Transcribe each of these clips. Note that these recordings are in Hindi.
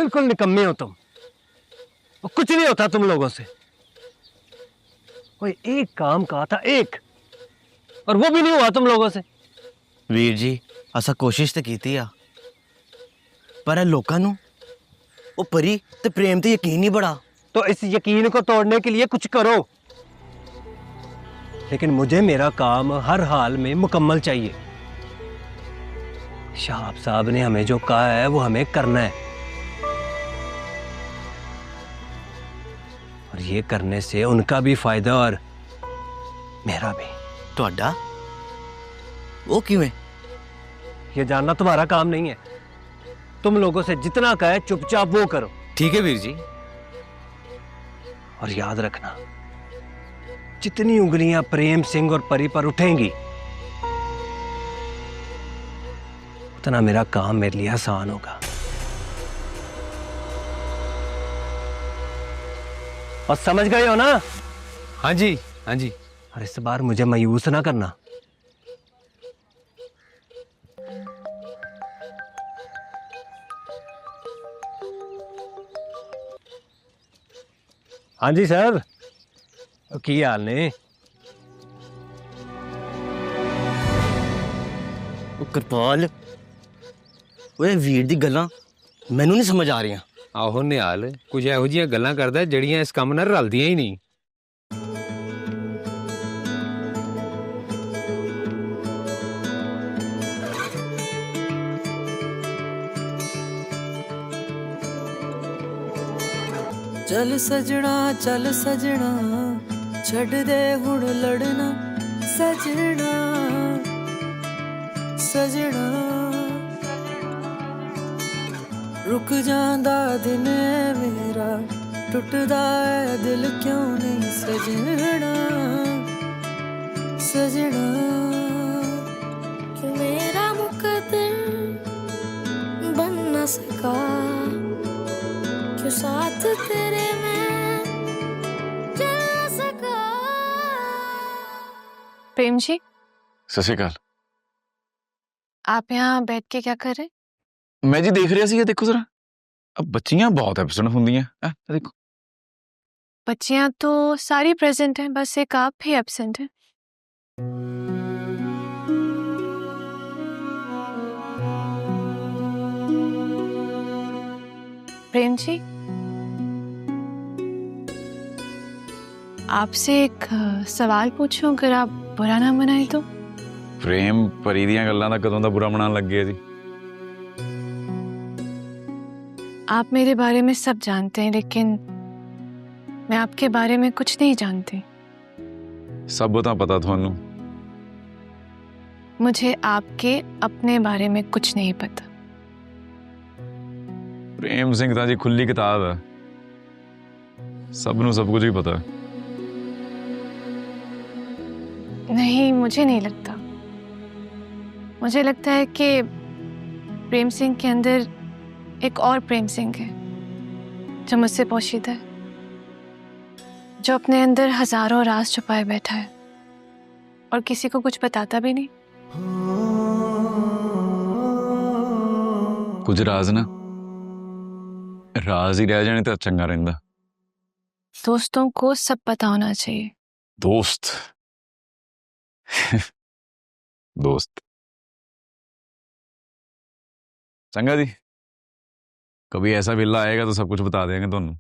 बिल्कुल निकम्मे हो तुम। और कुछ नहीं होता तुम लोगों से। कोई एक काम कहा था, एक, और वो भी नहीं हुआ तुम लोगों से। वीर जी असा कोशिश तो की आ, पर लोगों नू वो परी ते प्रेम ते यकीन नहीं बड़ा। तो इस यकीन को तोड़ने के लिए कुछ करो। लेकिन मुझे मेरा काम हर हाल में मुकम्मल चाहिए। शाह साहब ने हमें जो कहा है वो हमें करना है, और ये करने से उनका भी फायदा और मेरा भी। तुहाडा वो किवें? ये जानना तुम्हारा काम नहीं है। तुम लोगों से जितना कहे चुपचाप वो करो। ठीक है वीर जी। और याद रखना, जितनी उंगलियां प्रेम सिंह और परी पर उठेंगी, उतना मेरा काम मेरे लिए आसान होगा। और समझ गए हो ना? हाँ जी, हाँ जी। और इस बार मुझे मायूस ना करना। हाँ जी सर, की हाल ने? कृपाल ओए वीर दी गल्लां मैनू नहीं समझ आ रही। आहो निहाल कुछ ਇਹੋ ਜਿਹੀਆਂ ਗੱਲਾਂ ਕਰਦਾ ਜਿਹੜੀਆਂ ਇਸ ਕੰਮ ਨਾਲ ਰਲਦੀਆਂ ਹੀ ਨਹੀਂ। चल सजना छड़ दे हुण लड़ना सजना सजना रुक जांदा दिन मेरा टुटदा है दिल क्यों नहीं सजना सजना कि मेरा मुकद्दर बन न सका क्यों साथ तेरे में चल न सका। प्रेम जी, सत श्री अकाल। आप यहाँ बैठ के क्या कर रहे हैं? मैं जी देख रहा सी, देखो जरा, अब बच्चियां बहुत एब्सेंट होंगी हैं, देखो। बच्चियाँ तो सारी प्रेजेंट हैं, बस एक आप ही एब्सेंट हैं। प्रेम जी, आपसे एक सवाल पूछूं, अगर आप बुरा ना मनाए तो? प्रेम परी दियां गल्लां दा कदों दा बुरा मनान लग गया जी। आप मेरे बारे में सब जानते हैं, लेकिन मैं आपके बारे में कुछ नहीं जानती। सब तो पता थानू। मुझे आपके अपने बारे में कुछ नहीं पता। प्रेम सिंह तां जी खुली किताब है, सबनू सब कुछ ही पता है। नहीं, मुझे नहीं लगता। मुझे लगता है कि प्रेम सिंह के अंदर एक और प्रेम सिंह है जो मुझसे पोशीदा है, जो अपने अंदर हजारों राज छुपाए बैठा है और किसी को कुछ बताता भी नहीं। कुछ राज ना राज ही रह जाने तो चंगा रहिंदा। दोस्तों को सब पता होना चाहिए। दोस्त दोस्त चंगा जी, कभी ऐसा बिल्ला आएगा तो सब कुछ बता देंगे तुहानू।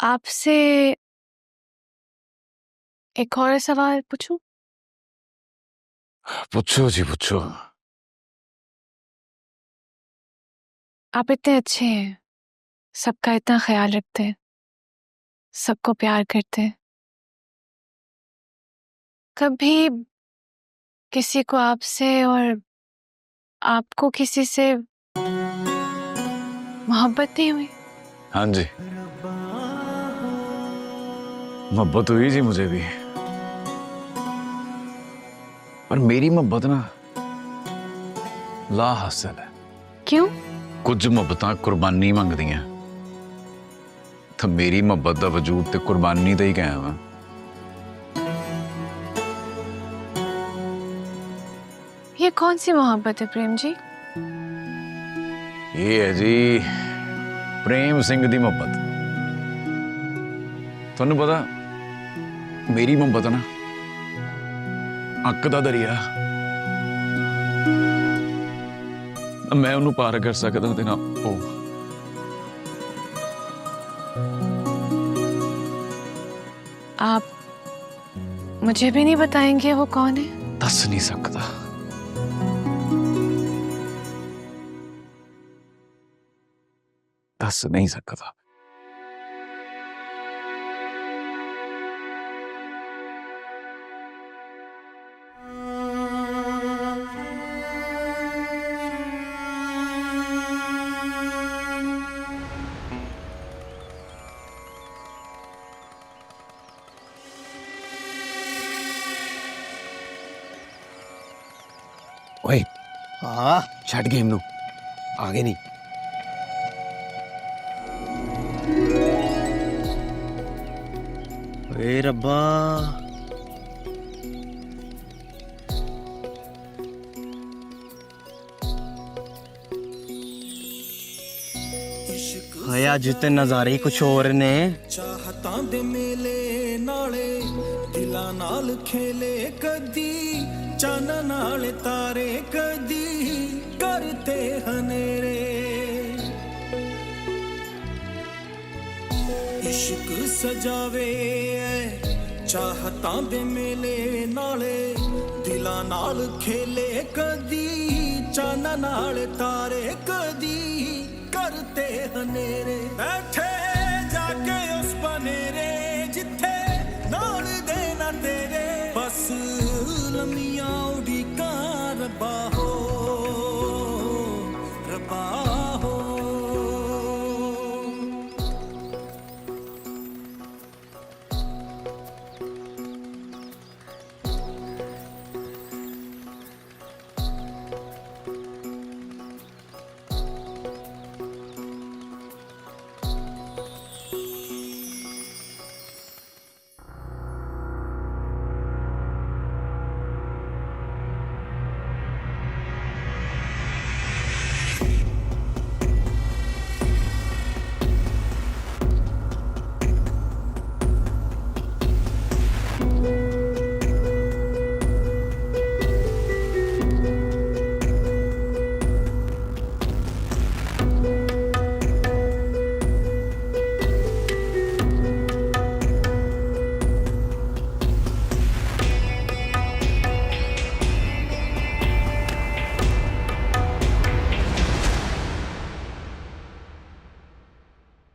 आपसे एक और सवाल पूछूं? पूछो जी पूछो। आप इतने अच्छे हैं, सबका इतना ख्याल रखते हैं, सबको प्यार करते हैं, कभी किसी को आपसे और आपको किसी से मोहब्बत नहीं हुई? हाँ जी, मोहब्बत हुई जी मुझे भी, पर मेरी मोहब्बत ना ला हासिल है। क्यों? कुछ मोहब्बतां कुर्बानी मंगदियां, तो मेरी मोहब्बत दा वजूद ते कुर्बानी ते ही कायम है। ये कौन सी मोहब्बत है प्रेम जी? ये है जी प्रेम सिंह दी मोहब्बत। तुहानू पता मेरी मोहब्बत ना अक दा दरिया, मैं उन्होंने पार कर सकता ते ना ओ। आप मुझे भी नहीं बताएंगे वो कौन है? दस नहीं सकता। दस नहीं सकता। ओए हाँ छट गेम नु आगे नहीं। ए रब्बा, हाय अज ते नज़ारे ही कुछ और ने। ਚਾਹਤਾਂ ਦੇ ਮੇਲੇ ਨਾਲੇ ਦਿਲਾਂ ਨਾਲ ਖੇਲੇ ਕਦੀ ਚੰਨ ਨਾਲ ਤਾਰੇ ਕਦੀ ਕਰਤੇ ਹਨੇਰੇ ਇਸ਼ਕ ਸਜਾਵੇ ਚਾਹਤਾਂ ਦੇ ਮੇਲੇ ਨਾਲੇ ਦਿਲਾਂ ਨਾਲ ਖੇਲੇ ਕਦੀ ਚੰਨ ਨਾਲ ਤਾਰੇ ਕਦੀ करते हनेरे बैठे जाके उस बनेरे जिथे नाल देना तेरे बस लमिया उड़ीका रब्बा हो रब्बा हो।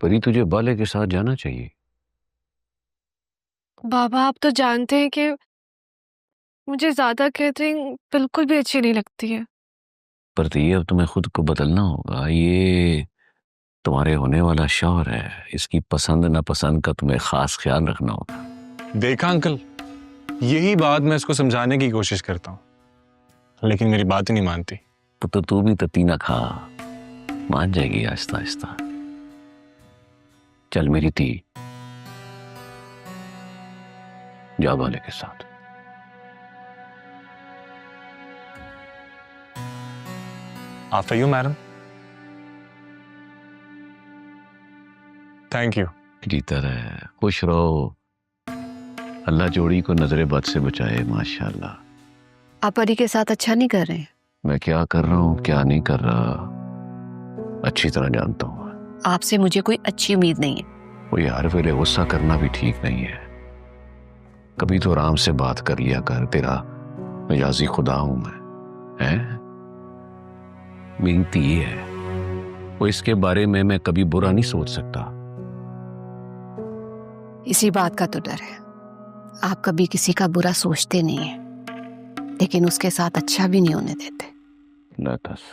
परी तुझे बाले के साथ जाना चाहिए। बाबा आप तो जानते हैं कि मुझे ज्यादा कैटरिंग बिल्कुल भी अच्छी नहीं लगती है। पर तो ये अब तुम्हें खुद को बदलना होगा। ये तुम्हारे होने वाला शौहर है, इसकी पसंद नापसंद का तुम्हें खास ख्याल रखना होगा। देखा अंकल, यही बात मैं इसको समझाने की कोशिश करता हूँ लेकिन मेरी बात ही नहीं मानती। तो तू भी ततीना खा, मान जाएगी आहिस्ता आहिस्ता। चल मेरी धी, जा बाले के साथ। After you madam. Thank you. जीता रहे, खुश रहो, अल्लाह जोड़ी को नजरे बद से बचाए। माशाल्लाह। आप परी के साथ अच्छा नहीं कर रहे हैं। मैं क्या कर रहा हूँ क्या नहीं कर रहा अच्छी तरह जानता हूँ। आपसे मुझे कोई अच्छी उम्मीद नहीं है। वो हर वेले गुस्सा करना भी ठीक नहीं है। कभी तो आराम से बात कर लिया कर, तेरा मिजाजी खुदा हूं मैं। हैं? मेरी धी है वो, इसके बारे में मैं कभी बुरा नहीं सोच सकता। इसी बात का तो डर है, आप कभी किसी का बुरा सोचते नहीं है लेकिन उसके साथ अच्छा भी नहीं होने देते। न दस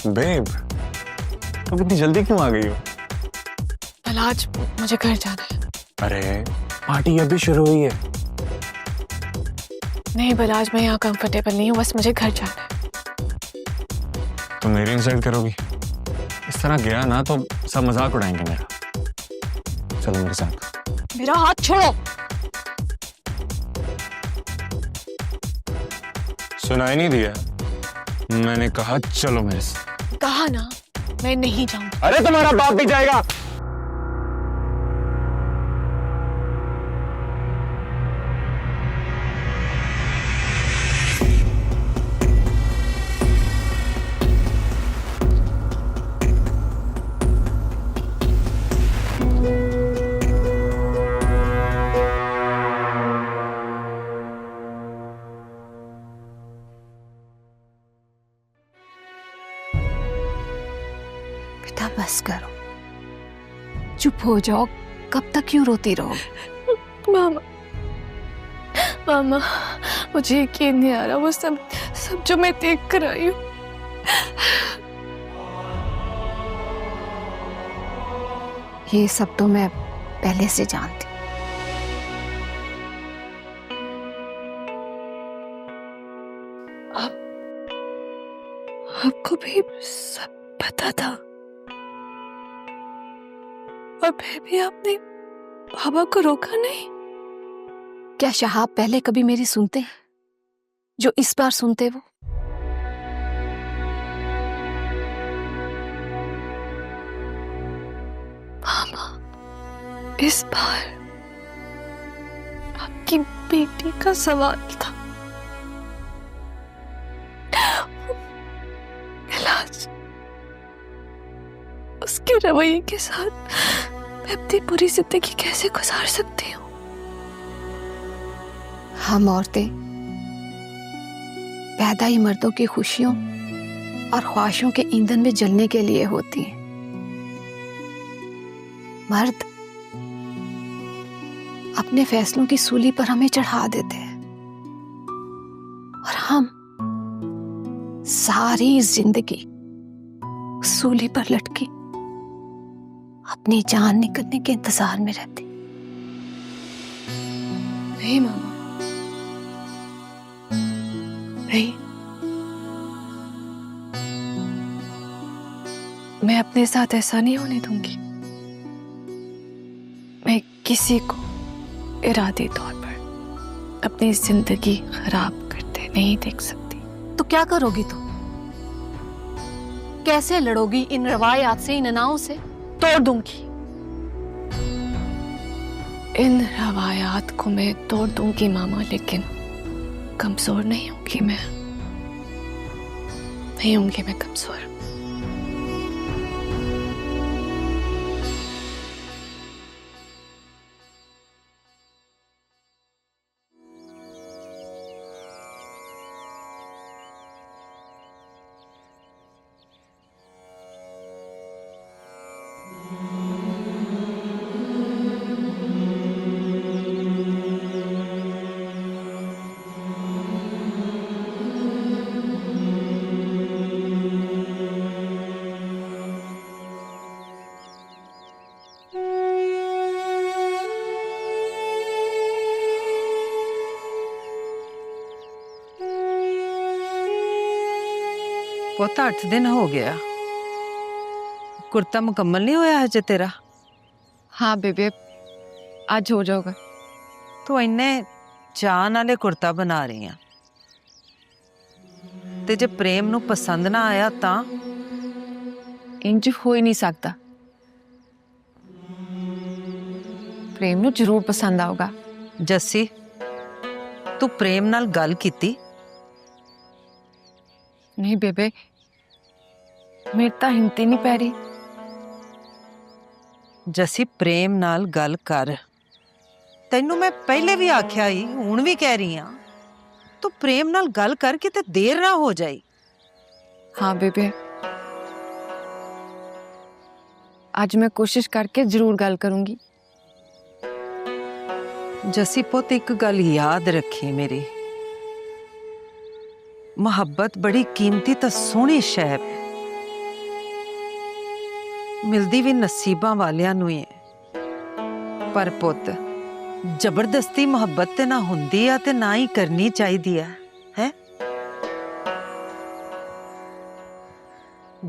बेब, अब इतनी जल्दी क्यों आ गई हो? कल आज मुझे घर जाना है। अरे पार्टी अभी शुरू हुई है। नहीं बलाज, मैं यहाँ कंफर्टेबल नहीं हूँ, बस मुझे घर जाना है। तो मेरी इंसल्ट करोगी? इस तरह गया ना तो सब मजाक उड़ाएंगे मेरा। चलो मेरे साथ। मेरा हाथ छोड़ो। सुनाई नहीं दिया? मैंने कहा चलो मेरे साथ। कहा ना, मैं नहीं जाऊंगी। अरे तुम्हारा बाप भी जाएगा। बेटा बस करो, चुप हो जाओ। कब तक क्यों रोती रहोगे? मामा, मामा, मुझे यकीन नहीं आ रहा वो सब जो मैं देख कर आई हूँ। ये सब तो मैं पहले से जानती। आपको भी सब पता था और फिर भी आपने बाबा को रोका नहीं? क्या शहाब पहले कभी मेरी सुनते हैं जो इस बार सुनते वो? मामा, इस बार आपकी बेटी का सवाल था। इलाज, उसके रवैये के साथ मैं अपनी पूरी जिंदगी कैसे गुजार सकती हूँ? हम औरतें पैदा ही मर्दों की खुशियों और ख्वाहिशों के ईंधन में जलने के लिए होती हैं। मर्द अपने फैसलों की सूली पर हमें चढ़ा देते हैं और हम सारी जिंदगी सूली पर लटकी अपनी जान निकलने के इंतजार में रहती। नहीं मामा, नहीं, मैं अपने साथ ऐसा नहीं होने दूंगी। मैं किसी को इरादे तौर पर अपनी जिंदगी खराब करते नहीं देख सकती। तो क्या करोगी तुम? कैसे लड़ोगी इन रवायात से, इन अनाओं से? तोड़ दूंगी। इन रवायात को मैं तोड़ दूंगी मामा, लेकिन कमजोर नहीं होंगी मैं। नहीं होंगी मैं कमजोर। पुत 8 दिन हो गया, कुर्ता मुकम्मल नहीं होया हजे तेरा? हाँ बेबे, आज हो जाओगा। तू इन्ने चाह नाले कुर्ता बना रही है ते जे प्रेम नू पसंद ना आया ता? इंज हो ही नहीं सकता। प्रेम नू जरूर पसंद आऊगा। जस्सी, तू प्रेम नाल गल कीती? नहीं बेबे, मेरी तो हिम्मत ही नहीं पै रही। जस्सी, प्रेम नाल गल कर। तैनू मैं पहले भी आख्या ही, हुण भी कह रही हाँ, तू प्रेम नाल गल कर के ते देर ना हो जाए। हाँ बेबे, आज मैं कोशिश करके जरूर गल करूंगी। जस्सी पुत, एक गल याद रखी मेरी, मुहब्बत बड़ी कीमती तो सोहनी शै है, ਮਿਲਦੀ ਵੀ ਨਸੀਬਾਂ ਵਾਲਿਆਂ ਨੂੰ ਹੀ ਹੈ। ਪਰ ਪੁੱਤ ਜ਼ਬਰਦਸਤੀ ਮੁਹੱਬਤ ਤੇ ਨਾ ਹੁੰਦੀ ਆ ਤੇ ਨਾ ਹੀ ਕਰਨੀ ਚਾਹੀਦੀ ਆ ਹੈ।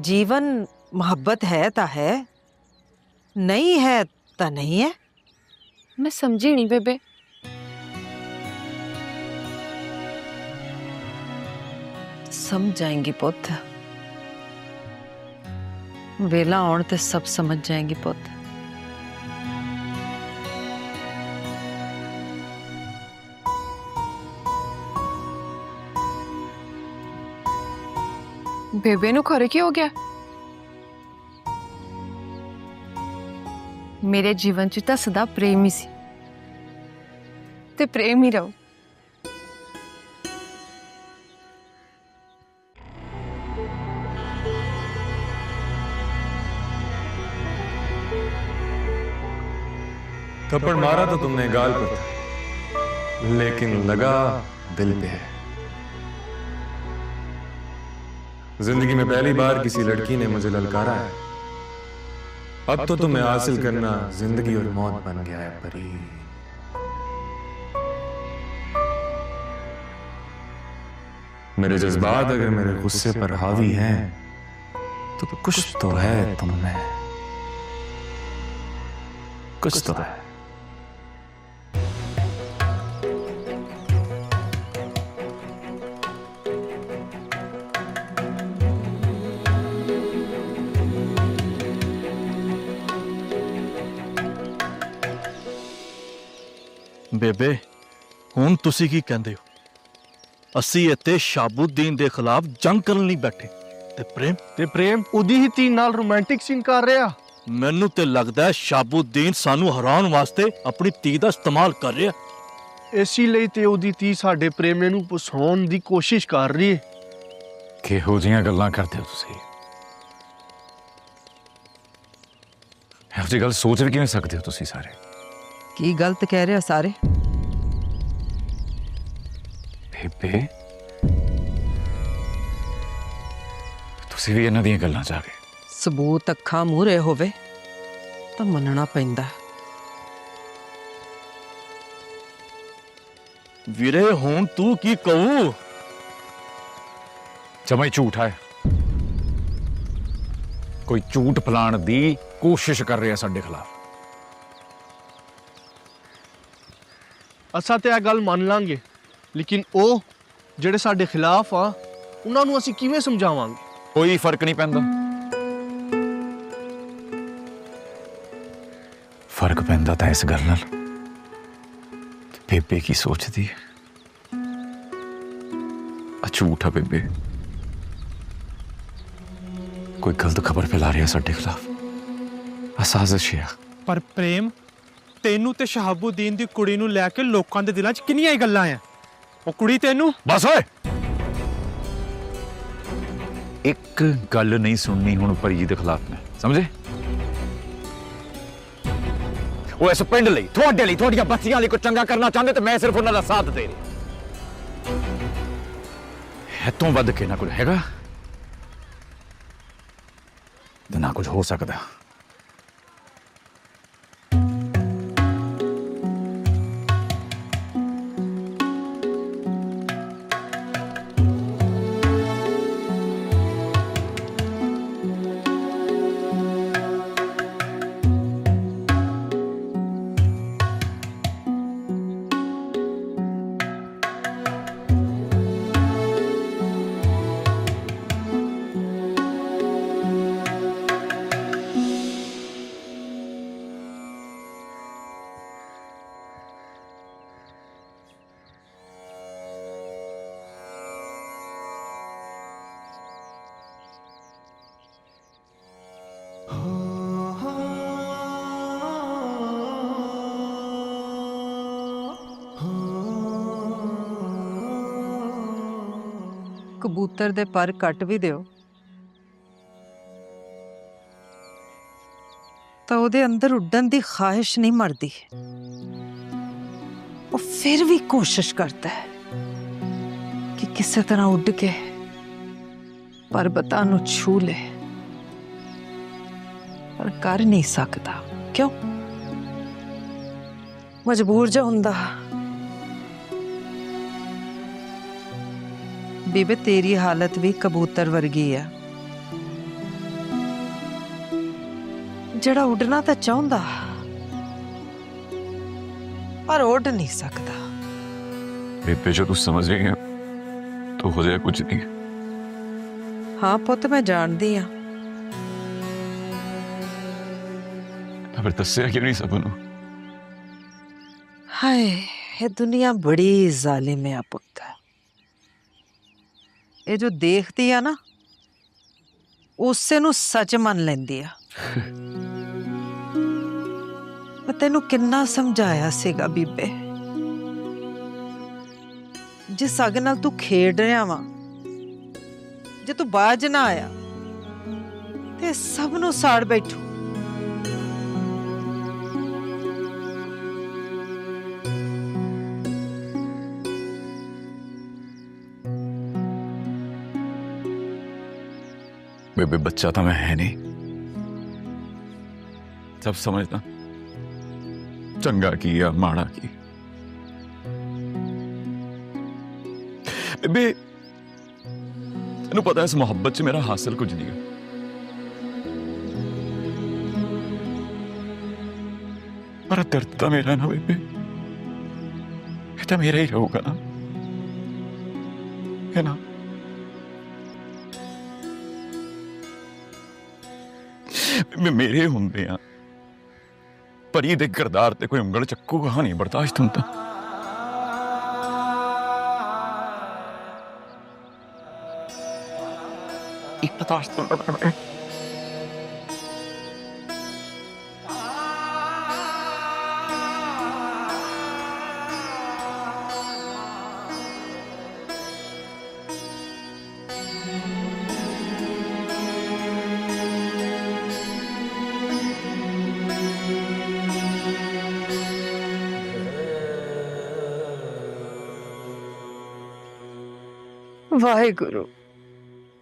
ਜੀਵਨ ਮੁਹੱਬਤ ਹੈ ਤਾਂ ਹੈ, नहीं है तो नहीं है। मैं समझी नहीं बेबे। समझ जाएंगी पुत, वेला आउण ते सब समझ जाएंगी पुत। बेबे नु खरे की हो गया? मेरे जीवन च तां सदा प्रेम ही सी ते प्रेम ही रहो। थप्पड़ मारा तो तुमने गाल पर था, लेकिन लगा दिल पे है। जिंदगी में पहली बार किसी लड़की ने मुझे ललकारा है। अब तो तुम्हें हासिल करना जिंदगी और मौत बन गया है परी। मेरे जज्बात अगर मेरे गुस्से पर हावी हैं तो कुछ तो है तुम में, कुछ तो है। बेबे हुण तुसी की कहंदे हो? असी इत्थे शाबुद्दीन दे खिलाफ जंग करन नहीं बैठे। ते प्रेम उदी ही धी नाल रोमांटिक सीन कर रहा। मैनू ते लगदा है शाबुद्दीन सानू हराउण वास्ते अपनी धी दा इस्तेमाल कर रहा। इसी ਲਈ ਤੇ ਉਹਦੀ धी ਸਾਡੇ ਪ੍ਰੇਮੇ ਨੂੰ ਫਸਾਉਣ ਦੀ ਕੋਸ਼ਿਸ਼ ਕਰ ਰਹੀ ਹੈ। ਕਿਹੋ ਜਿਹੀਆਂ ਗੱਲਾਂ ਕਰਦੇ ਹੋ ਤੁਸੀਂ? ਇਹੋ ਜਿਹੀ ਗੱਲ ਸੋਚ ਵੀ ਕਿਵੇਂ ਸਕਦੇ ਹੋ ਤੁਸੀਂ ਸਾਰੇ? की गलत कह रहे हो सारे? ਬੇਬੇ ਤੁਸੀਂ ਵੀ ਇਹਨਾਂ ਦੀਆਂ ਗੱਲਾਂ 'ਚ ਆ ਗਏ। सबूत अखा मूहरे होवे तो मनना पैंदा। वीरे हुण तू की कहू? जमा ही झूठ है। कोई झूठ फैलाण दी कोशिश कर रहा साडे खिलाफ। असा ते गल मान लांगे, लेकिन ओ जेड़े साडे खिलाफ आ उन्हां नूं असीं किवें समझावांगे? कोई फर्क नहीं पैंदा। फर्क पैंदा तां इस गल नाल बेबे की सोचदी है। झूठ है बेबे, कोई गलत खबर फैला रहा साडे खिलाफ। साजिश है। पर प्रेम तेनू ते शहाबुद्दीन दी कुड़ी नू लैके लोकां दे दिलां च किन्नियां गल्लां आ। ओ कुड़ी तेनू बस ओए, एक गल नहीं सुननी हुण परी जी दे खिलाफ मैं, समझे? वो इस पिंड लई थोड़े लई थोड़ियां बच्चियां लई कोई चंगा करना चाहते तो मैं सिर्फ उन्हां दा साथ दे रहा। इतों वध के ना कुछ हैगा ते ना कुछ हो सकदा। कबूतर दे पर कट भी दिओ तो ਉਹਦੇ अंदर उड़न दी ख्वाहिश नहीं मरदी। वो फिर भी कोशिश करता है कि किसी तरह उड़ के पर्वतां नूं छू ले। पर कर नहीं सकता। क्यों? मजबूर जो हुंदा। बीबे तेरी हालत भी कबूतर वर्गी है, जड़ा उड़ना तो चाहता पर उड़ नहीं सकता। बेबे जो तू समझ रही है तो हो जाए कुछ नहीं। हाँ पुत मैं जानती हाँ। फिर दस्या क्यों नहीं सबनों? हाय ये दुनिया बड़ी जालिम है पुत। ये जो देखती है ना उससे नु सच मन लेंदी है। मैं तेनू किन्ना समझाया सीगा बीबे, जिस अग नाल तू खेड रहा वा जे तू बाज ना आया ते सब नु साड़ बैठू। बेबे बच्चा तो मैं है नहीं, सब समझदा चंगा की या माड़ा की। बेबे तेनू पता है इस मोहब्बत च मेरा हासिल कुछ नहीं है, पर दर्द तो मेरा ना बेबे, ये तो मेरा ही रहूगा ना, है ना? मेरे होंदे आ परी दे किरदार ते कोई उंगल चक्कूगा नहीं बर्दाश्त होंदा। बर्दाश्त होंदा। वाहेगुरु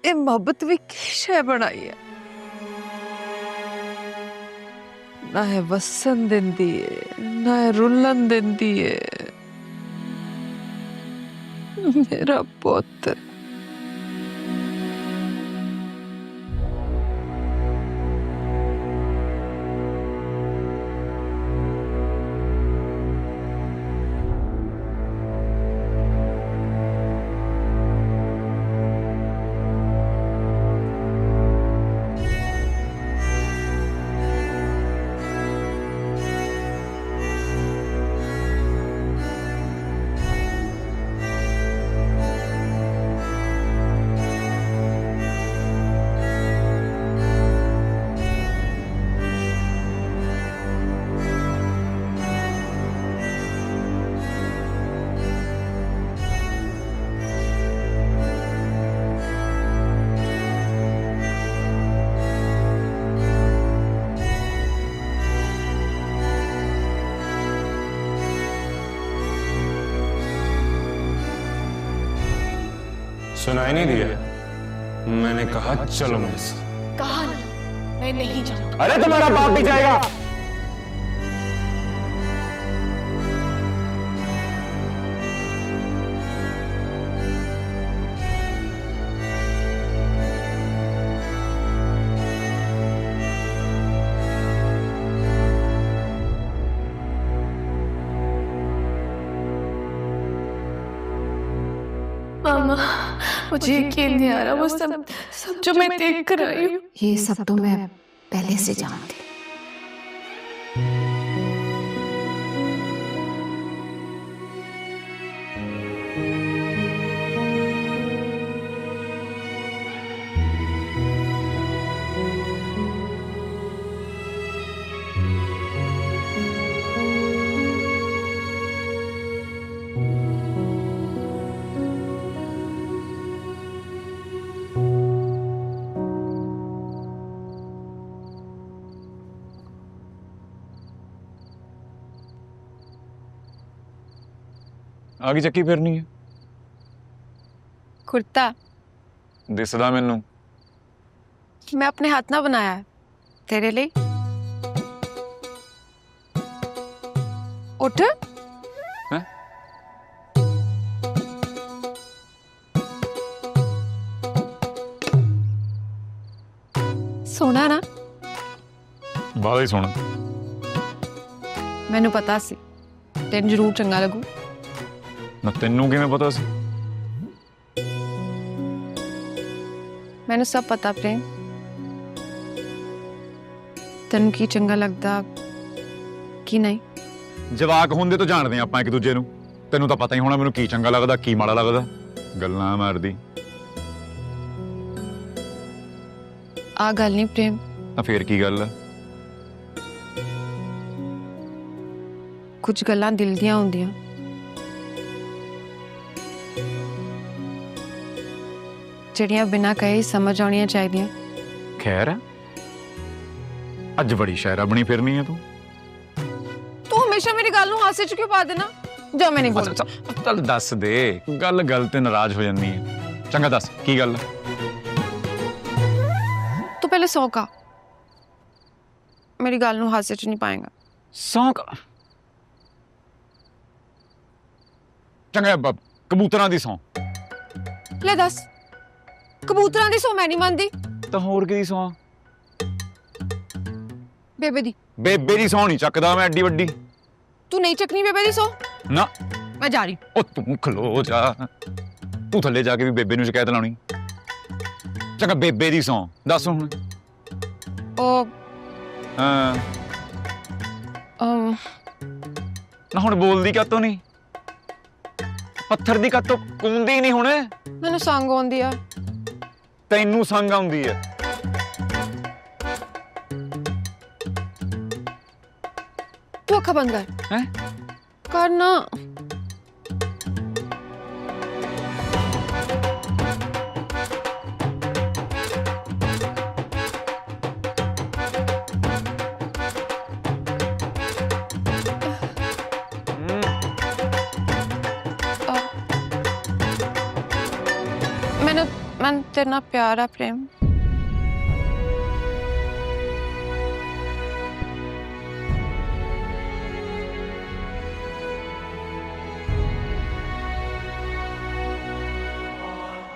ये मोहब्बत भी की शै बनाई है, ना है वसन दिंदी है ना है रुलन दिंदी है। मेरा पुत्र सुनाई नहीं दिया? मैंने कहा चलो मेरे साथ। कहा नहीं, मैं नहीं जाऊंगा। अरे तुम्हारा बाप भी जाएगा। मामा मुझे यकीन नहीं आ रहा, वो सब जो मैं देख कर आई हूँ। ये सब तो मैं पहले से जानती। आगे ਚੱਕੀ ਫਿਰਨੀ ਹੈ? कुर्ता ਦਿਸਦਾ ਮੈਨੂੰ। मैं अपने हाथ ना बनाया है, तेरे लिए। उठ। हैं? सोना ना ਬਾਲਾ ਹੀ ਸੋਹਣਾ। मैनू पता सी तेन जरूर चंगा लगू। ਨਾ ਤੈਨੂੰ ਕਿਵੇਂ ਪਤਾ ਸੀ? मैनू सब पता प्रेम, तेन की चंगा लगता की नहीं। ਜਵਾਕ ਹੁੰਦੇ ਤੋਂ ਜਾਣਦੇ ਆ ਆਪਾਂ ਇੱਕ ਦੂਜੇ ਨੂੰ। ਤੈਨੂੰ ਤਾਂ ਪਤਾ ਹੀ ਹੋਣਾ ਮੈਨੂੰ ਕੀ ਚੰਗਾ ਲੱਗਦਾ ਕੀ ਮਾੜਾ ਲੱਗਦਾ। ਗੱਲਾਂ ਮਾਰਦੀ आ गल नहीं प्रेम, ਤਾਂ ਫੇਰ ਕੀ ਗੱਲ ਆ? कुछ गल्लां दिल दियां होंदियां ਜਿਹੜੀਆਂ ਬਿਨਾਂ ਕਹੇ ਹੀ ਸਮਝ ਆਉਣੀਆਂ ਚਾਹੀਦੀਆਂ। ਖੈਰ ਅੱਜ ਬੜੀ ਸ਼ਾਇਰਾ ਬਣੀ ਫਿਰਨੀ ਹੈ ਤੂੰ। ਤੂੰ ਹਮੇਸ਼ਾ ਮੇਰੀ ਗੱਲ ਨੂੰ ਹਾਸੇ ਚ ਕਿਉਂ ਪਾ ਦੇਣਾ? ਜਾ ਮੈਂ ਨਹੀਂ ਬੋਲ। ਚੱਲ ਦੱਸ ਦੇ, ਗੱਲ ਤੇ ਨਾਰਾਜ਼ ਹੋ ਜਾਂਦੀ ਹੈ। ਚੰਗਾ ਦੱਸ ਕੀ ਗੱਲ ਆ? ਤੂੰ ਪਹਿਲੇ ਸੌਂ ਕਾ, ਮੇਰੀ ਗੱਲ ਨੂੰ ਹਾਸੇ ਚ ਨਹੀਂ ਪਾਏਗਾ। ਸੌਂ ਚੰਗਾ ਕਬੂਤਰਾਂ ਦੀ ਸੌਂ। ਲੈ ਦੱਸ, ਕਬੂਤਰਾਂ ਦੀ ਸੌ ਮੈਂ ਨਹੀਂ ਮੰਨਦੀ। ਤਾਂ ਹੋਰ ਕਿਹਦੀ ਸੌਂ? ਬੇਬੇ ਦੀ। ਬੇਬੇ ਦੀ ਸੌਂ ਨਹੀਂ ਚੱਕਦਾ ਮੈਂ ਐਡੀ ਵੱਡੀ। ਤੂੰ ਨਹੀਂ ਚੱਕਣੀ ਬੇਬੇ ਦੀ ਸੌ? ਨਾ ਮੈਂ ਜਾ ਰਹੀ। ਉਹ ਤੂੰ ਖਲੋ ਜਾ, ਤੂੰ ਥੱਲੇ ਜਾ ਕੇ ਵੀ ਬੇਬੇ ਨੂੰ ਸ਼ਿਕਾਇਤ ਲਾਉਣੀ? ਚੰਗਾ ਬੇਬੇ ਦੀ ਸੌਂ ਦੱਸ ਹੁਣ। ਉਹ ਹਾਂ ਨਾ ਹੁਣ ਬੋਲਦੀ ਕਾਤੋਂ ਨਹੀਂ? ਪੱਥਰ ਦੀ ਕਾਤੋਂ ਕੂੰਦੀ ਨਹੀਂ ਹੁਣ? ਮੈਨੂੰ ਸੰਗ ਆਉਂਦੀ ਆ। ਤੈਨੂੰ ਸੰਗ ਆਉਂਦੀ ਹੈ? ਤੂੰ ਅੱਖਾਂ ਬੰਦ ਕਰ। ਹੈ ਕਰਨਾ। ਮੈਨੂੰ ਤੇਰੇ ਨਾਲ ਪਿਆਰ ਆ ਪ੍ਰੇਮ।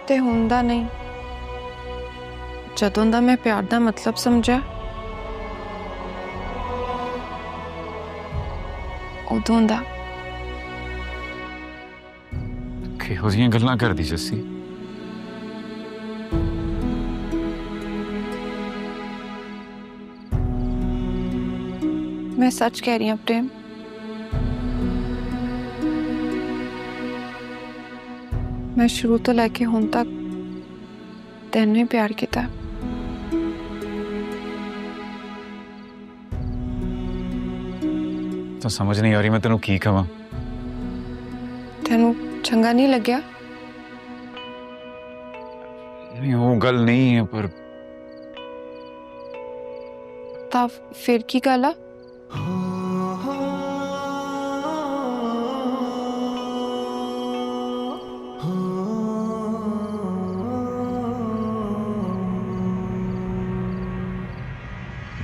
ਤੇ ਹੁੰਦਾ ਨਹੀਂ। ਜਦੋਂ ਦਾ ਮੈਂ ਪਿਆਰ ਦਾ ਮਤਲਬ ਸਮਝਿਆ ਉਦੋਂ ਦਾ। ਕਿਹੋ ਜਿਹੀਆਂ ਗੱਲਾਂ ਕਰਦੀ ਜੱਸੀ? मैं सच कह रही हूँ प्रेम। मैं शुरू तो लेके हुण तक तेन ही प्यार किया। तो समझ नहीं आ रही मैं तेनों की कहां। तेनू चंगा नहीं लग्या? नहीं वो गल नहीं है पर ता फिर की गल आ?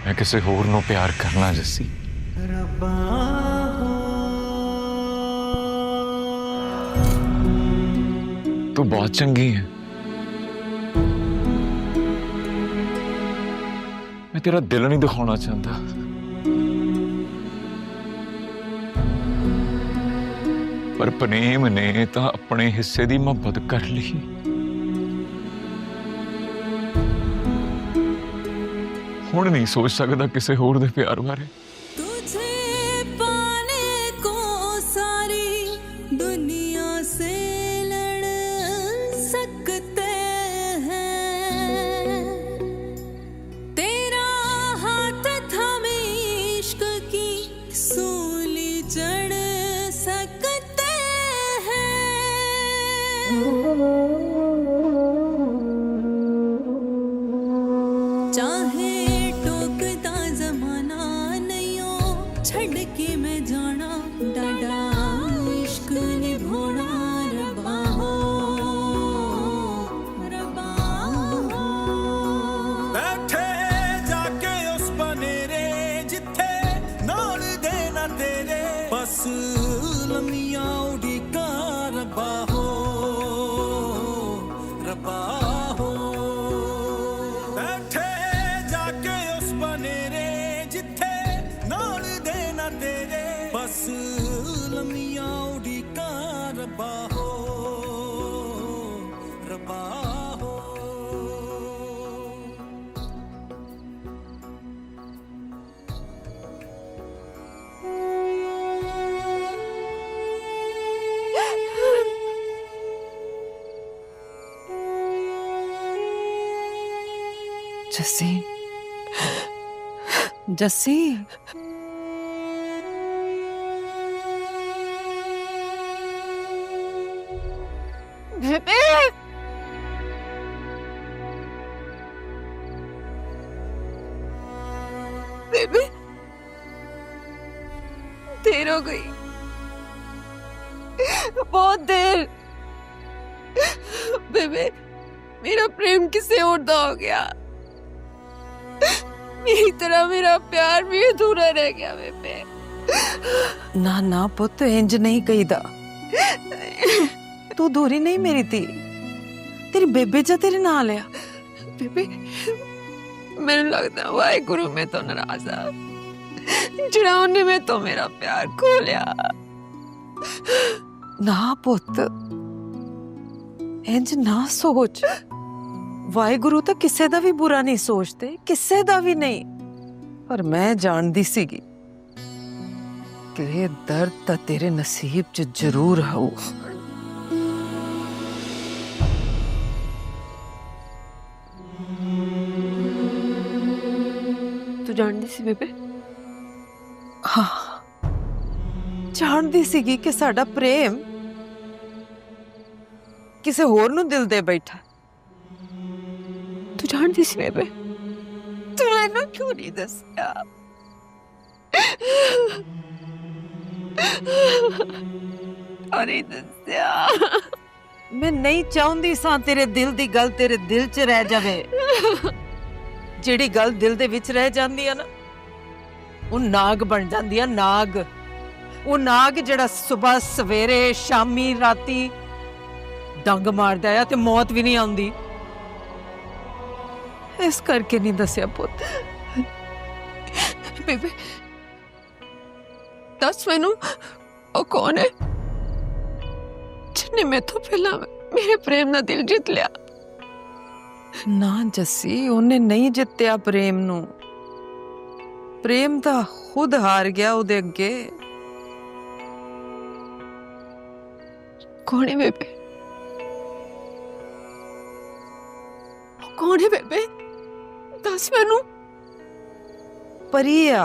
मैं किसी होर नो प्यार करना जस्सी। तू बहुत चंगी है। मैं तेरा दिल नहीं दिखाना चाहता, पर प्रेम ने तो अपने हिस्से की मोहब्बत कर ली। हुण नहीं सोच सकता किसी होर दे प्यार बारे। तुझे पाने को सारी दुनिया से लड़ सकते हैं। तेरा हाथ थामे इश्क की सूली चढ़ सकते हैं। चाहे छड़ के मैं जाना डाडा इश्क निभाना रबा हो रबा हो। बैठे जाके उस बनेरे जिथे नाल देना तेरे बस जस्सी जस्सी बेबे बेबे देर हो गई, बहुत देर। बेबे मेरा प्रेम किसे उड़ता हो गया, मेरी तरह मेरा प्यार भी अधूरा रह गया। बेबे ना ना पुत इंज नहीं कहीदा, तू दूरी नहीं मेरी धी, तेरी बेबे जा तेरे नाल आ। बेबे मैंने लगता वाहेगुरु में तो नाराज आ, जिहड़ा उन्हें में तो मेरा प्यार खो लिया। ना पुत इंज ना सोच, वाहेगुरु तो किसे दा भी बुरा नहीं सोचते, किसे दा भी नहीं। पर मैं जानदी सीगी कि ये दर्द ता तेरे नसीब च जरूर हो। तू जानदी सी बेबे? हाँ जानदी सीगी कि साडा प्रेम किसे होर नू दिल दे बैठा। तू जानदी सी बेबे? तू मैनू क्यों नहीं दस्या? अरे दस्या मैं नहीं चाहती सा तेरे दिल दी गल तेरे दिल च रह जावे। जेड़ी गल दिल दे विच रह जांदी है ना, वो नाग बन जांदी है। नाग, वो नाग जेड़ा सुबह सवेरे शामी राती डंग मारदा है ते मौत भी नहीं आउंदी। इस करके नहीं दस्या पुत। बेबे दस मैनू ओ कौन है जिन्हें मैं तो पहला मेरे प्रेम ना दिल जीत लिया? ना जस्सी, उन्हें नहीं जित्या प्रेम नू। प्रेम तो खुद हार गया उदे अगे। कौन है बेबे? कौन है बेबे? दस मैनू। परिया।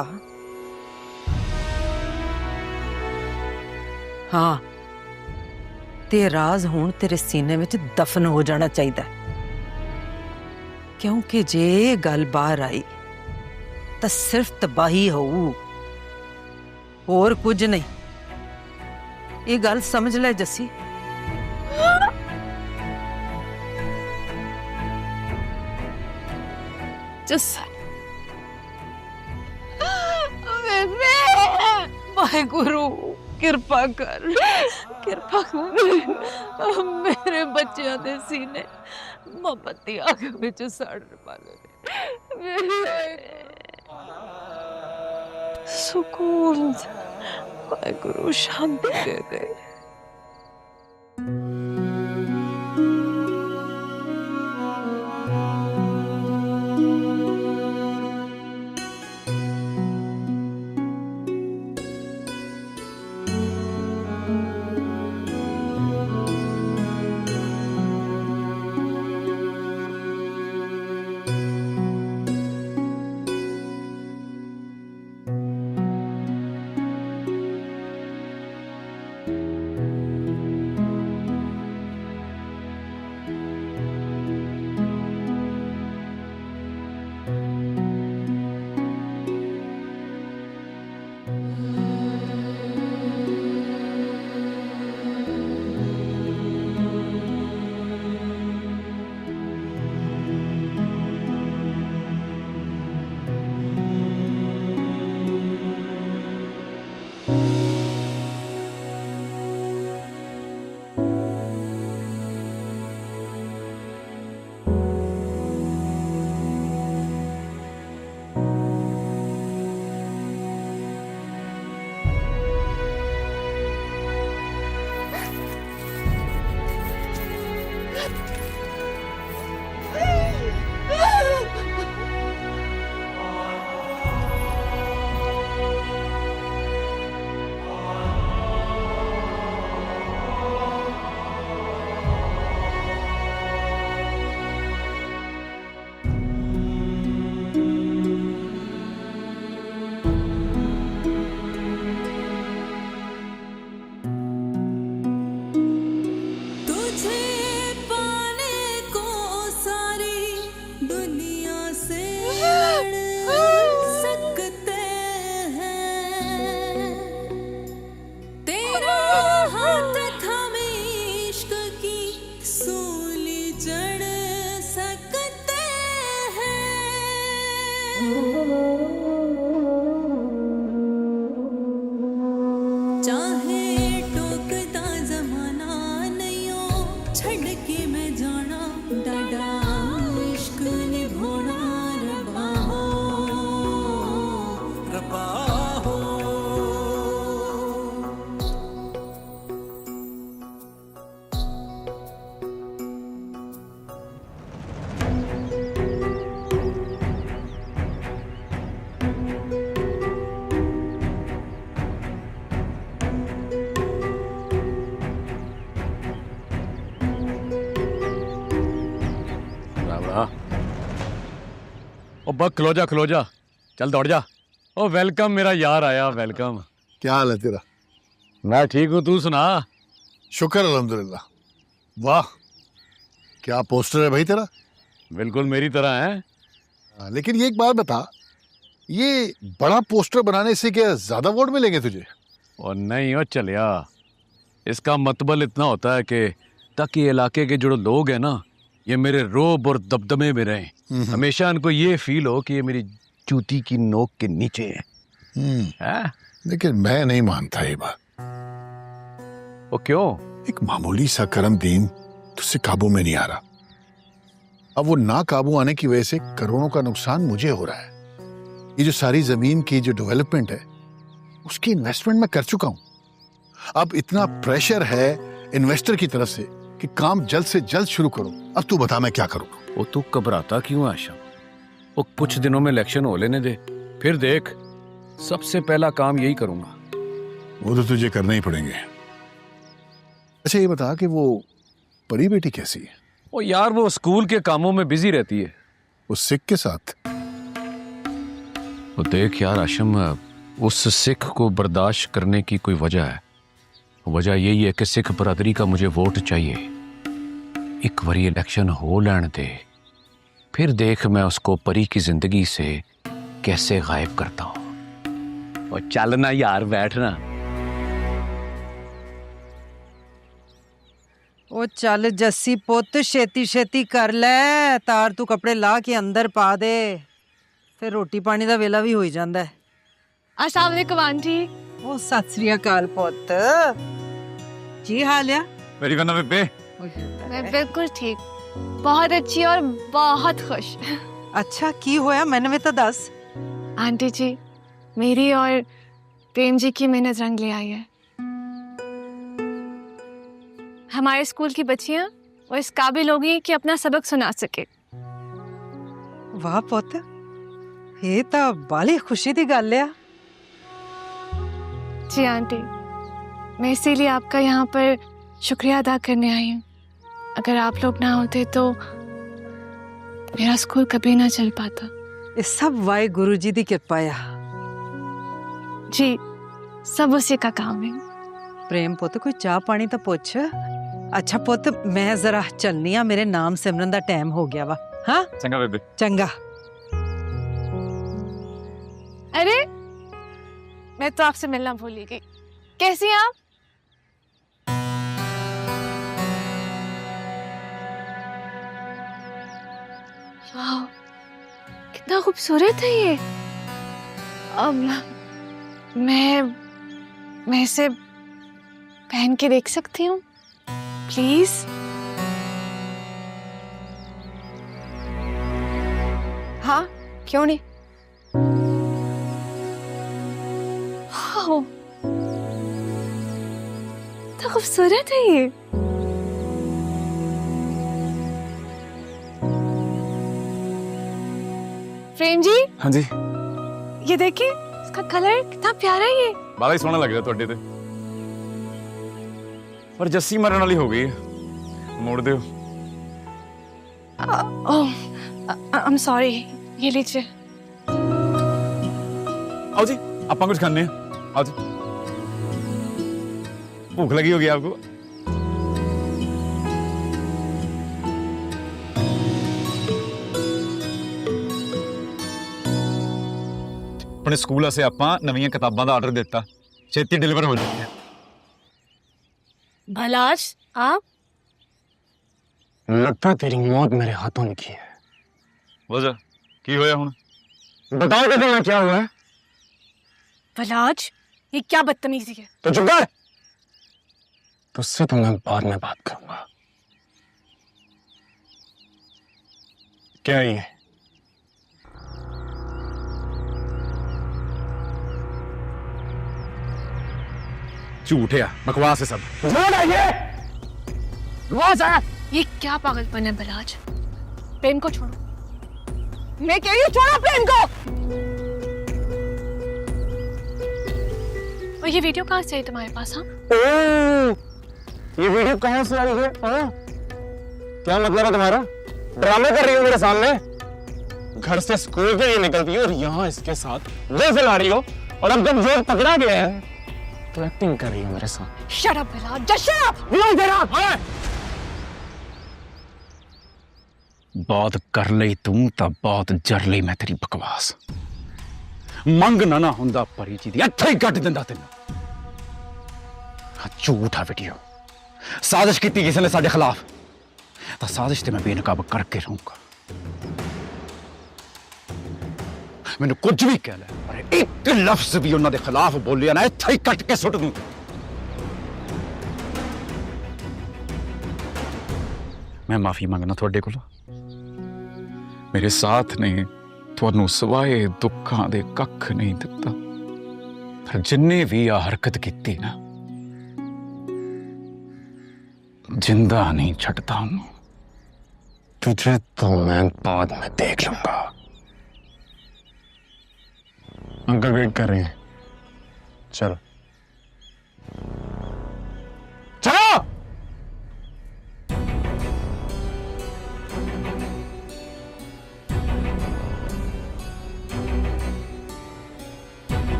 हाँ ते राज हुण तेरे सीने विच दफन हो जाना चाहिए, क्योंकि जे गल बाहर आई तो सिर्फ तबाही होऊ, और कुछ नहीं। ये गल समझ ले जस्सी। वाहेगुरु कृपा कर, कृपा कर। मेरे बच्चों के सीने मोमबत्ती आग विच सड़ पाले। सुकून, वाहेगुरु शांति दे दे। वाह। ओ बस खलो जा चल दौड़ जा। ओ वेलकम मेरा यार आया, वेलकम। क्या हाल है तेरा? मैं ठीक हूँ, तू सुना? शुक्र अल्हम्दुलिल्लाह। वाह, क्या पोस्टर है भाई तेरा। बिल्कुल मेरी तरह है। लेकिन ये एक बात बता, ये बड़ा पोस्टर बनाने से क्या ज्यादा वोट मिलेंगे तुझे? और नहीं हो चलिया, इसका मतबल इतना होता है कि ताकि इलाके के जो लोग हैं ना, ये मेरे रोब और दबदबे में रहें। हमेशा इनको ये फील हो कि ये मेरी जूती की नोक के नीचे है। लेकिन मैं नहीं मानता ये बात। वो क्यों? एक मामूली सा करम दीन तुझसे काबू में नहीं आ रहा। अब वो ना काबू आने की वजह से करोड़ों का नुकसान मुझे हो रहा है। ये जो सारी जमीन की जो डेवलपमेंट है, उसकी इन्वेस्टमेंट मैं कर चुका हूं। अब इतना प्रेशर है इन्वेस्टर की तरफ से कि काम जल्द से जल्द शुरू करो। अब तू बता मैं क्या करूं? वो तू घबराता क्यों आशा? वो कुछ दिनों में इलेक्शन हो लेने दे, फिर देख। सबसे पहला काम यही करूंगा। वो तो तुझे करने ही पड़ेंगे। अच्छा ये बता कि वो परी बेटी कैसी है? वो यार वो स्कूल के कामों में बिजी रहती है। उस सिख के साथ? वो देख यार आशम, उस सिख को बर्दाश्त करने की कोई वजह है। वजह यही है कि सिख बरादरी का मुझे वोट चाहिए। एक बारी इलेक्शन हो लेने दे, फिर देख मैं उसको परी की जिंदगी से कैसे गायब करता हूं। और चलना यार, बैठना। ओ चल जस्सी पुत, छेती छेती कर ले। तार तू कपड़े ला के अंदर पा दे, फिर रोटी पानी का वेला भी हो जाता है। अस्सलाम वालेकुम आंटी। ओ सत श्री अकाल पुत, की हाल है? मेरी बना बेबे। मैं बिल्कुल ठीक, बहुत अच्छी और बहुत खुश। अच्छा की होया, मैंने भी तो दस। आंटी जी, मेरी और प्रेम जी की मेहनत रंग ले आई है। हमारे स्कूल की बच्चियां वो इस काबिल हो गई कि अपना सबक सुना सके। वाह पुत, ये तो बाली खुशी दी गल है। जी आंटी, मैं इसीलिए आपका यहाँ पर शुक्रिया अदा करने आई हूँ। अगर आप लोग ना होते तो मेरा स्कूल कभी ना चल पाता। ये सब वाहे गुरु जी दी कृपा है। जी, सब उसी का काम है। प्रेम पुत, कोई चाह पानी तो पूछ। अच्छा पुत, मैं जरा चलनी आ, मेरे नाम सिमरन दा टाइम हो गया वा। हाँ चंगा बेबे। चंगा। अरे मैं तो आपसे मिलना भूल ही गई। कैसी हैं आप? वाह, कितना खूबसूरत है ये। अब मैं इसे पहन के देख सकती हूँ प्लीज? हाँ, क्यों नहीं। वाह, कितना खूबसूरत है ये। प्रेम जी। हाँ जी। ये देखिए, इसका कलर कितना प्यारा है ये। बड़ा ही सोहना लग रहा ਤੁਹਾਡੇ ਤੇ। पर जस्सी मरने वाली हो गई है, मोड़ दो। आई एम सॉरी, ये लीजिए। आओ जी, आप कुछ खाने हैं। आओ जी। भूख लगी होगी आपको। अपने स्कूल से आप नवीं किताबों का ऑर्डर दिता, छेती डिलीवर हो जाती है। भलाश, आप? लगता है तेरी मौत मेरे हाथों लिखी है। वजह की होया हुन? बताओ कहते हैं क्या हुआ है? भलाज, ये क्या बदतमीजी है? तो चुप कर। तुझसे तो मैं बाद में बात करूंगा। क्या ये? झूठ है, बकवास है सब। झूठ है ये, बकवास है। ये क्या पागलपन है भलाज? प्रेम को छोड़ो। मैं कह रही हूँ छोड़ो प्रेम को। और ये वीडियो कहाँ से आई तुम्हारे पास? हाँ, ये वीडियो कहाँ से आई है? हाँ? क्या मतलब है तुम्हारा? ड्रामे कर रही हो मेरे सामने? घर से स्कूल के लिए निकलती हो और यहाँ इसके साथ दिल से ला रही हो, और अब जब जोर पकड़ा गया है तो एक्टिंग कर रही हो मेरे साथ। Shut up, Bilal. Just shut up. नहीं दे रहा। बहुत कर ली तू तो बहुत जर ली मैं तेरी बकवास। मंग ना हुंदा परी जी दी इत्थे ही कट दिंदा तेनू। झूठा वीडियो साजिश की किसी ने साडे खिलाफ, तो साजिश ते मैं बेनकाब करके रहूंगा। मैनू कुछ भी कह ले पर एक लफ्ज भी उन्हां दे खिलाफ बोलिया ना इत्थे ही कट के सुट दूं। मैं माफी मंगना थोड़े कोलों। मेरे साथ ने तुहानू सवाए दुखां दे कख नहीं दिता, पर जिन्ने भी आ हरकत की ना जिंदा नहीं छड़ता हूं। तुझे तो मैं बाद में देख लूंगा। अंकल वेट कर रहे हैं, चलो चलो।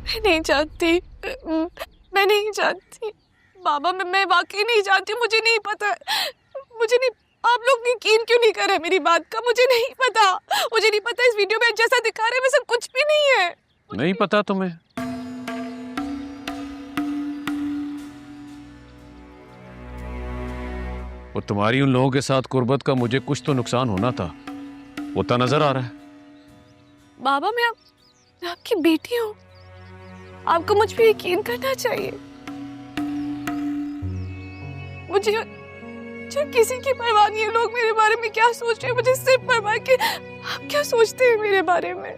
मैं नहीं जानती, मैं नहीं जानती बाबा, मैं वाकई नहीं जानती। मुझे नहीं पता, मुझे नहीं, आप लोग यकीन क्यों नहीं कर रहे मेरी बात का? मुझे नहीं पता, मुझे नहीं पता। इस वीडियो में जैसा दिखा रहे हैं वैसा कुछ भी नहीं है। नहीं पता तुम्हें? वो तुम्हारी उन लोगों के साथ कुर्बत का मुझे कुछ तो नुकसान होना था, वो तो नजर आ रहा है। बाबा मैं आपकी बेटी हूँ, आपको मुझ पे यकीन करना चाहिए। मुझे किसी की परवाह नहीं है। लोग मेरे बारे में क्या सोच रहे हैं, मुझे सिर्फ परवाह कि आप क्या सोचते हैं मेरे बारे में।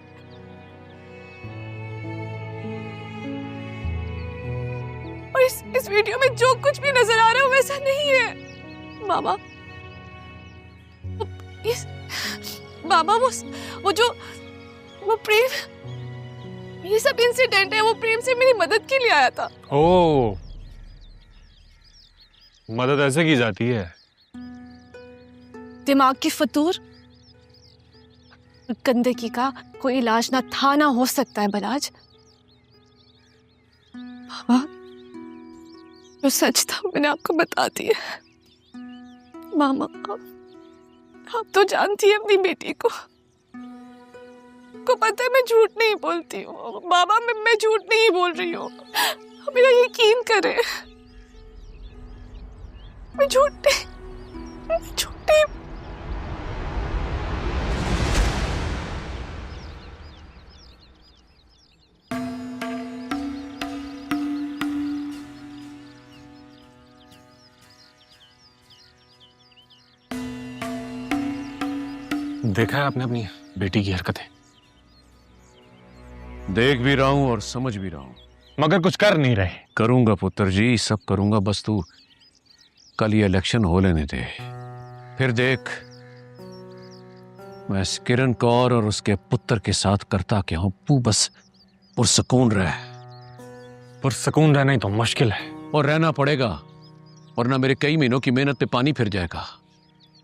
और इस वीडियो में जो कुछ भी नजर आ रहा है वैसा नहीं है बाबा। बाबा वो प्रेम, ये सब इंसिडेंट है। वो प्रेम से मेरी मदद के लिए आया था। ओ, मदद ऐसे की जाती है? दिमाग की फतूर, गंदगी का कोई इलाज ना था ना हो सकता है बलाज। बाबा जो सच था मैंने आपको बता दिया। मामा आप तो जानती है अपनी बेटी को पता है मैं झूठ नहीं बोलती हूँ बाबा। मैं झूठ नहीं बोल रही हूँ, मेरा यकीन करें। मैं झूठ नहीं। देखा है आपने अपनी बेटी की हरकतें? देख भी रहा हूं और समझ भी रहा हूं, मगर कुछ कर नहीं रहे। करूंगा पुत्र जी, सब करूंगा, बस तू कल ये इलेक्शन हो लेने दे, फिर देख मैं इस किरण कौर और उसके पुत्र के साथ करता क्या हूं। तू बस पुरसकून रह। पुरसकून रहना ही तो मुश्किल है। और रहना पड़ेगा, वरना मेरे कई महीनों की मेहनत पे पानी फिर जाएगा।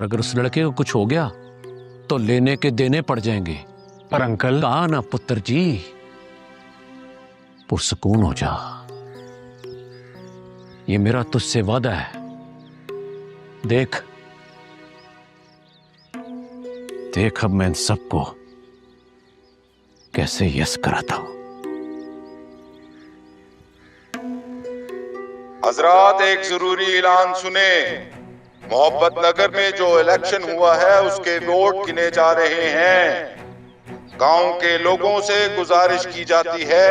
और अगर उस लड़के को कुछ हो गया तो लेने के देने पड़ जाएंगे। पर अंकल, कहा ना पुत्र जी, पुरसकून हो जा। ये मेरा तुझसे वादा है। देख अब मैं इन सबको कैसे यस कराता हूं। हजरात, एक जरूरी ऐलान सुने। मोहब्बत नगर में जो इलेक्शन हुआ है उसके वोट गिने जा रहे हैं। गांव के लोगों से गुजारिश की जाती है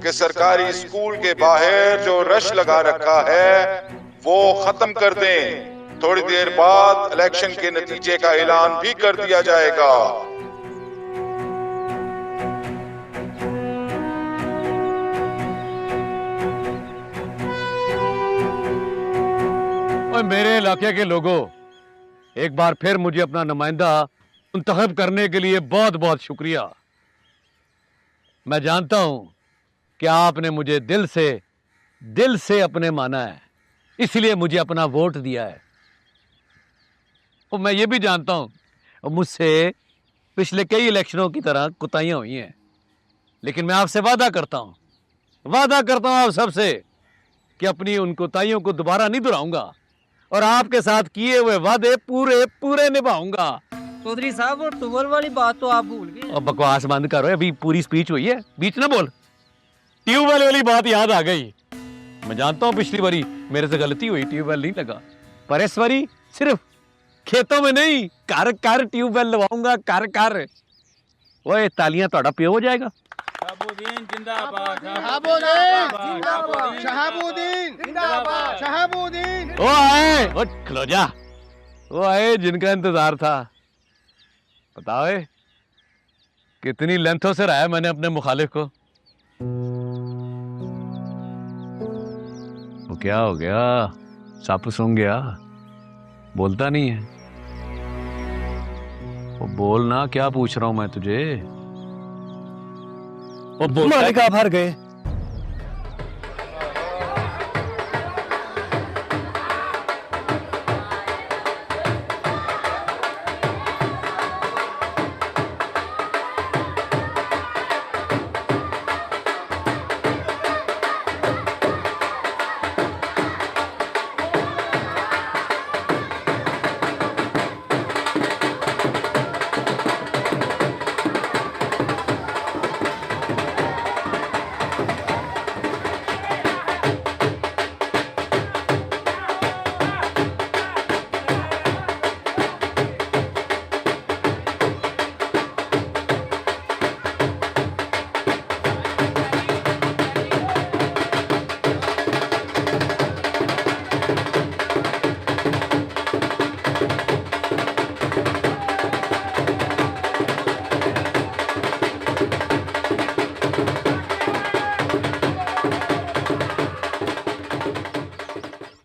कि सरकारी स्कूल के बाहर जो रश लगा रखा है वो खत्म कर दें। थोड़ी देर बाद इलेक्शन के नतीजे का ऐलान भी कर दिया जाएगा। और मेरे इलाके के लोगों, एक बार फिर मुझे अपना नुमाइंदा मुंतखब करने के लिए बहुत बहुत शुक्रिया। मैं जानता हूं कि आपने मुझे दिल से अपने माना है, इसलिए मुझे अपना वोट दिया है। और मैं ये भी जानता हूं मुझसे पिछले कई इलेक्शनों की तरह कुताहियां हुई हैं, लेकिन मैं आपसे वादा करता हूं आप सबसे कि अपनी उन कुताहियों को दोबारा नहीं दोहराऊंगा और आपके साथ किए हुए वादे पूरे पूरे निभाऊंगा। चौधरी साहब वो टूबल वाली बात तो आप भूल गए। और बकवास बंद करो, अभी पूरी स्पीच हुई है, बीच ना बोल। ट्यूबवेल वाली बात याद आ गई। मैं जानता हूं पिछली बारी मेरे से गलती हुई, ट्यूबवेल नहीं लगा, पर इस बारी सिर्फ खेतों में नहीं, घर घर ट्यूबवेल लगवाऊंगा, घर घर। ओए तालियां थोड़ा पियो हो जाएगा। शहाबुद्दीन जिंदाबाद, शहाबुद्दीन जिंदाबाद, शहाबुद्दीन। वो आए, वो खलो जा, वो आए जिनका इंतजार था। बताओ कितनी लेंथों से रहा है मैंने अपने मुखालिफ को। वो क्या हो गया, सप सूंघ गया, बोलता नहीं है। वो बोलना, क्या पूछ रहा हूं मैं तुझे। वो बोलता मालिक आप हार गए।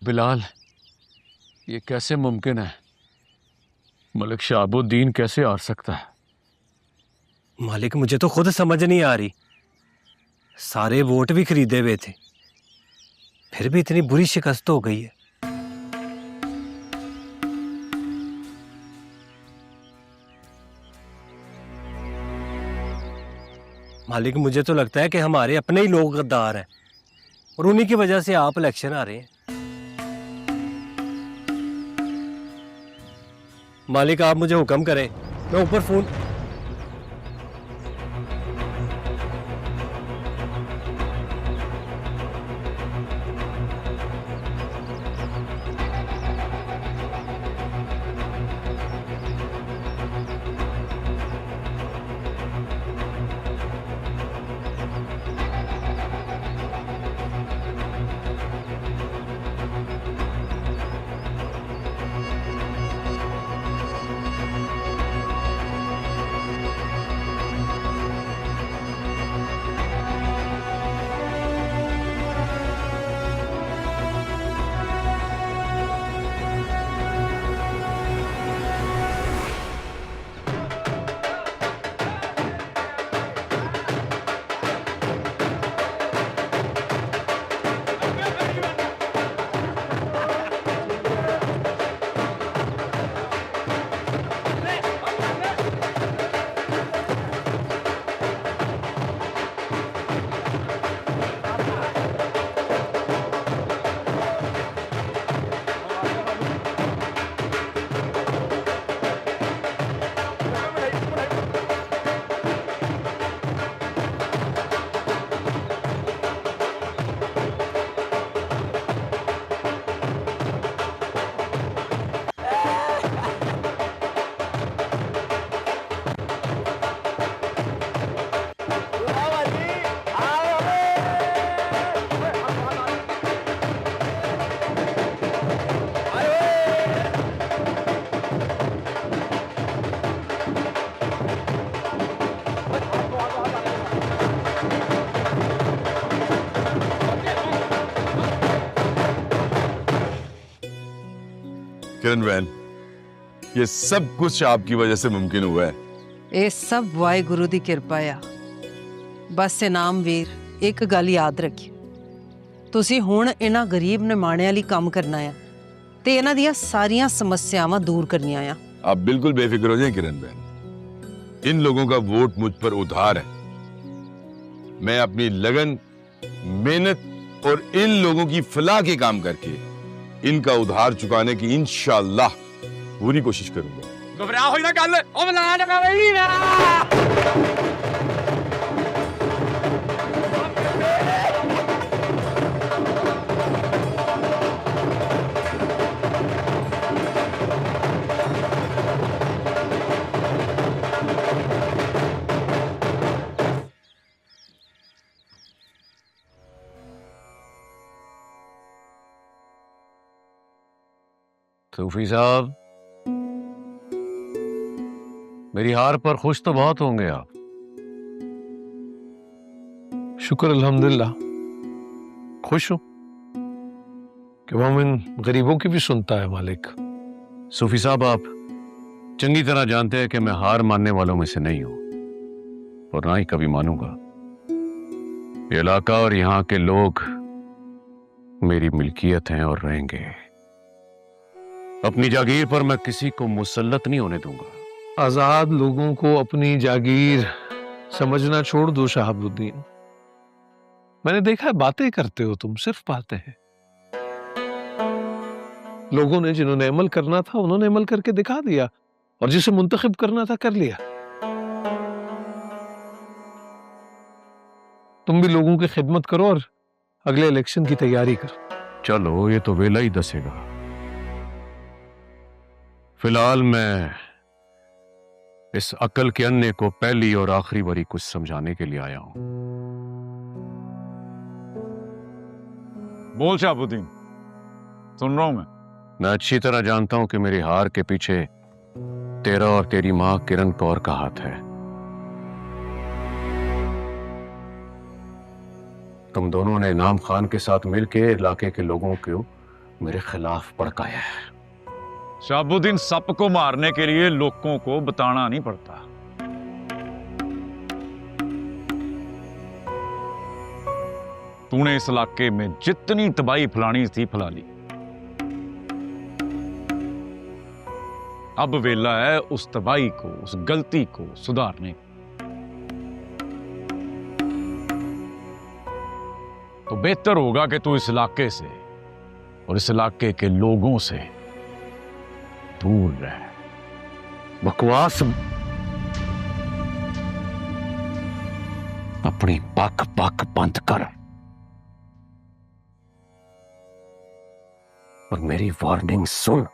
बिलाल, ये कैसे मुमकिन है? मलिक शहाबुद्दीन कैसे हार सकता है? मालिक मुझे तो खुद समझ नहीं आ रही। सारे वोट भी खरीदे हुए थे, फिर भी इतनी बुरी शिकस्त हो गई है। मालिक मुझे तो लगता है कि हमारे अपने ही लोग गद्दार हैं और उन्हीं की वजह से आप इलेक्शन आ रहे हैं। मालिक आप मुझे हुक्म करें, मैं ऊपर फोन। किरण बहन, ये सब कुछ आपकी वजह से मुमकिन हुआ है। ਇਹ ਸਭ ਵਾਹਿਗੁਰੂ ਦੀ ਕਿਰਪਾ ਆ। ਬਸ ਇਨਾਮ ਵੀਰ ਇੱਕ ਗੱਲ ਯਾਦ ਰੱਖਿਓ, ਤੁਸੀਂ ਹੁਣ ਇਹਨਾਂ ਗਰੀਬ ਨਿਮਾਣਿਆਂ ਲਈ ਕੰਮ ਕਰਨਾ ਆ ਤੇ ਇਹਨਾਂ ਦੀਆਂ ਸਾਰੀਆਂ ਸਮੱਸਿਆਵਾਂ दूर करनियां आ। आप बिल्कुल बेफिक्र हो जाएं किरण बहन, इन लोगों का वोट मुझ पर उधार है। मैं अपनी लगन, मेहनत और इन लोगों की फलाह के काम करके इनका उधार चुकाने की इंशाअल्लाह पूरी कोशिश करूंगा। घबरा हो ना गल ओ मना ना भाई ना। सूफी साहब, मेरी हार पर खुश तो बहुत होंगे आप। शुक्र अल्हम्दुलिल्लाह, खुश हूं कि मोमिन गरीबों की भी सुनता है मालिक। सूफी साहब, आप चंगी तरह जानते हैं कि मैं हार मानने वालों में से नहीं हूं और ना ही कभी मानूंगा। ये इलाका और यहां के लोग मेरी मिल्कियत हैं और रहेंगे। अपनी जागीर पर मैं किसी को मुसल्लत नहीं होने दूंगा। आजाद लोगों को अपनी जागीर समझना छोड़ दो शहाबुद्दीन। मैंने देखा है बातें करते हो तुम, सिर्फ बातें हैं। लोगों ने जिन्होंने अमल करना था उन्होंने अमल करके दिखा दिया और जिसे मुंतखब करना था कर लिया। तुम भी लोगों की खिदमत करो और अगले इलेक्शन की तैयारी करो। चलो, ये तो वेला ही दसेगा। फिलहाल मैं इस अकल के अन्य को पहली और आखिरी बारी कुछ समझाने के लिए आया हूं। बोल शहाबुद्दीन, सुन रहा हूं मैं अच्छी तरह जानता हूं कि मेरी हार के पीछे तेरा और तेरी मां किरण कौर का हाथ है। तुम दोनों ने इनाम खान के साथ मिलकर इलाके के लोगों को मेरे खिलाफ भड़काया है। शहाबुद्दीन, सप को मारने के लिए लोगों को बताना नहीं पड़ता। तूने इस इलाके में जितनी तबाही फैलानी थी फैला ली। अब वेला है उस तबाही को, उस गलती को सुधारने। तो बेहतर होगा कि तू इस इलाके से और इस इलाके के लोगों से दूर रह। बकवास अपनी बक बक बंद कर और मेरी वार्निंग सुन।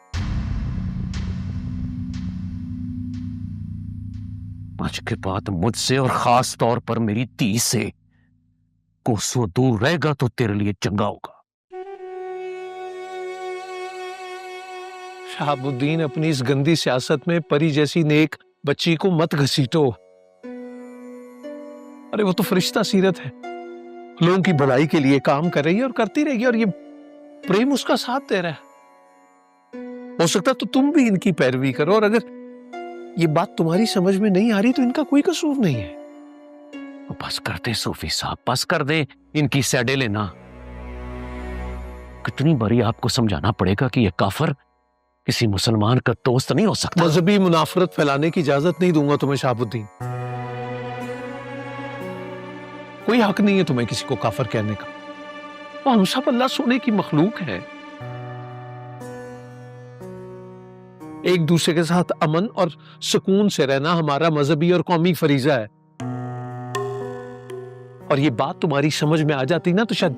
आज के बाद मुझसे और खास तौर पर मेरी धी से कोसों दूर रहेगा तो तेरे लिए चंगा होगा। शहाबुद्दीन, अपनी इस गंदी सियासत में परी जैसी नेक बच्ची को मत घसीटो। अरे वो तो फरिश्ता सीरत है, लोगों की भलाई के लिए काम कर रही है और करती रहेगी, और ये प्रेम उसका साथ दे रहा है। हो सकता तो तुम भी इनकी पैरवी करो, और अगर ये बात तुम्हारी समझ में नहीं आ रही तो इनका कोई कसूर नहीं है। बस कर दे सूफी साहब, बस कर दे इनकी सैडे लेना। कितनी बारी आपको समझाना पड़ेगा कि यह काफिर किसी मुसलमान का दोस्त नहीं हो सकता। मजहबी मुनाफरत फैलाने की इजाजत नहीं दूंगा तुम्हें शहाबुद्दीन। कोई हक नहीं है तुम्हें किसी को काफिर कहने का। वो हम सब अल्लाह सोने की मखलूक है। एक दूसरे के साथ अमन और सुकून से रहना हमारा मजहबी और कौमी फरीजा है। और ये बात तुम्हारी समझ में आ जाती ना तो शायद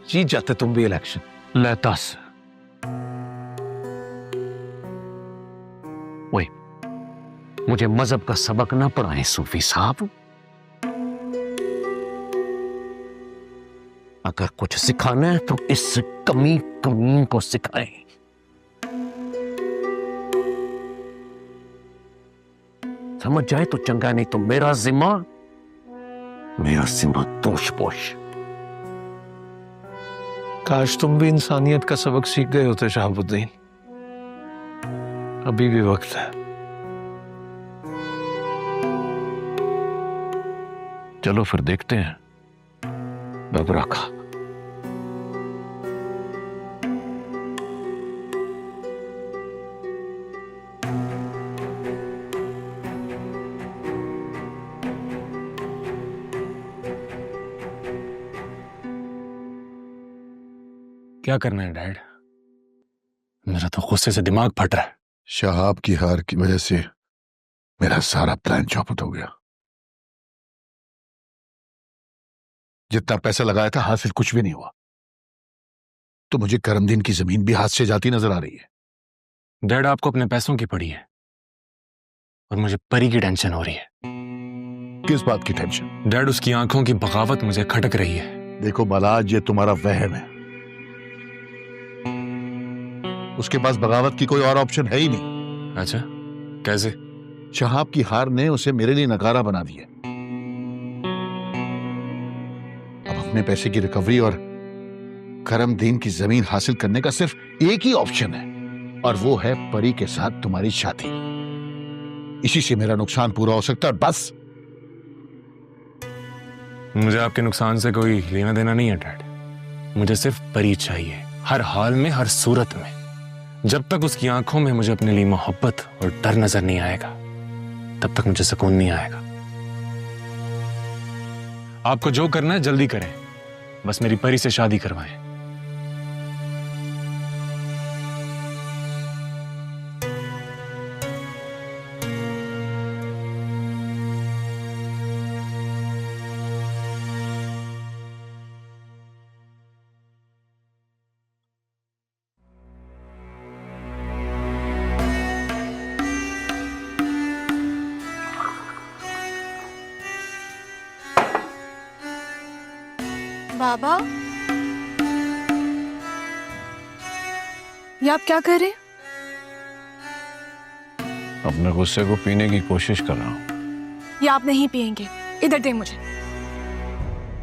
जीत जाते तुम भी इलेक्शन। ले दस, वही मुझे मजहब का सबक ना पढ़ाएं सूफी साहब। अगर कुछ सिखाना है तो इस कमीन को सिखाएं। समझ जाए तो चंगा, नहीं तो मेरा जिम्मा दोष पोष। काश तुम भी इंसानियत का सबक सीख गए होते शहाबुद्दीन। अभी भी वक्त है। चलो फिर देखते हैं बबरा खा। क्या करना है डैड? मेरा तो गुस्से से दिमाग फट रहा है। शहाब की हार की वजह से मेरा सारा प्लान चौपट हो गया। जितना पैसा लगाया था हासिल कुछ भी नहीं हुआ। तो मुझे करमदीन की जमीन भी हाथ से जाती नजर आ रही है। डैड आपको अपने पैसों की पड़ी है और मुझे परी की टेंशन हो रही है। किस बात की टेंशन? डैड उसकी आंखों की बगावत मुझे खटक रही है। देखो बालाज, ये तुम्हारा वहम है। उसके पास बगावत की कोई और ऑप्शन है ही नहीं। अच्छा, कैसे? शहाब की हार ने उसे मेरे लिए नकारा बना दिया। अब अपने पैसे की रिकवरी और करमदीन की जमीन हासिल करने का सिर्फ एक ही ऑप्शन है, और वो है परी के साथ तुम्हारी शादी। इसी से मेरा नुकसान पूरा हो सकता है। बस मुझे आपके नुकसान से कोई लेना देना नहीं है डैड। मुझे सिर्फ परी चाहिए, हर हाल में, हर सूरत में। जब तक उसकी आंखों में मुझे अपने लिए मोहब्बत और डर नजर नहीं आएगा, तब तक मुझे सुकून नहीं आएगा। आपको जो करना है जल्दी करें, बस मेरी परी से शादी करवाएं। बाबा, ये आप क्या कर रहे हैं? अपने गुस्से को पीने की कोशिश कर रहा हूं। ये आप नहीं पिएंगे, इधर दे मुझे।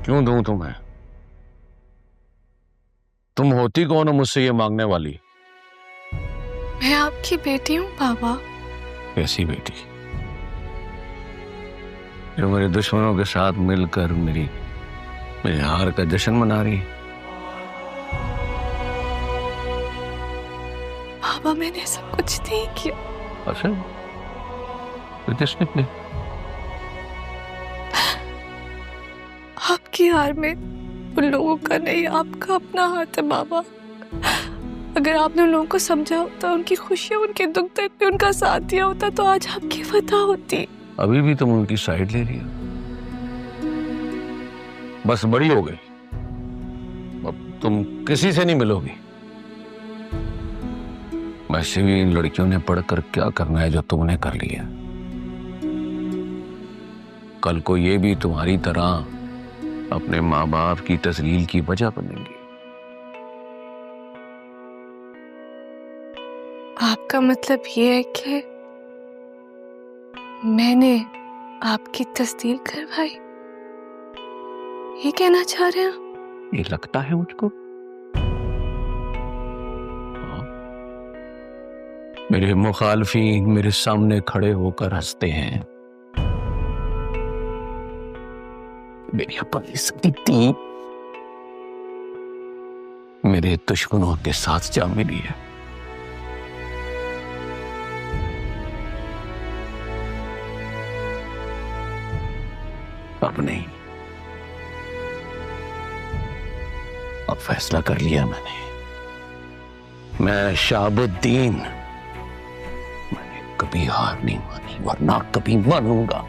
क्यों दूं तुम्हें? तुम होती कौन हो मुझसे ये मांगने वाली? मैं आपकी बेटी हूँ बाबा। कैसी बेटी? जो मेरे दुश्मनों के साथ मिलकर मेरी हार का जश्न मना रही। बाबा, मैंने सब कुछ नहीं किया। अच्छा, तो किसने किया? आपकी हार में उन लोगों का नहीं, आपका अपना हाथ है बाबा। अगर आपने उन लोगों को समझा होता, उनकी खुशियां, उनके दुख दर्द में उनका साथ दिया होता, तो आज आपकी फतह होती। अभी भी तुम उनकी साइड ले रही हो। बस बड़ी हो गई, अब तुम किसी से नहीं मिलोगी। वैसे भी इन लड़कियों ने पढ़कर क्या करना है जो तुमने कर लिया। कल को ये भी तुम्हारी तरह अपने माँ बाप की तजलील की वजह बनेंगी। आपका मतलब ये है कि मैंने आपकी तस्दील करवाई, ये कहना चाह रहे हैं? ये लगता है मुझको। मेरे मुखालफीन मेरे सामने खड़े होकर हंसते हैं। मेरी अपनी मेरे दुश्मनों के साथ जा मिली है। अब नहीं, अब फैसला कर लिया मैंने। मैं शहाबुद्दीन, मैंने कभी हार नहीं मानी, वरना कभी मानूंगा।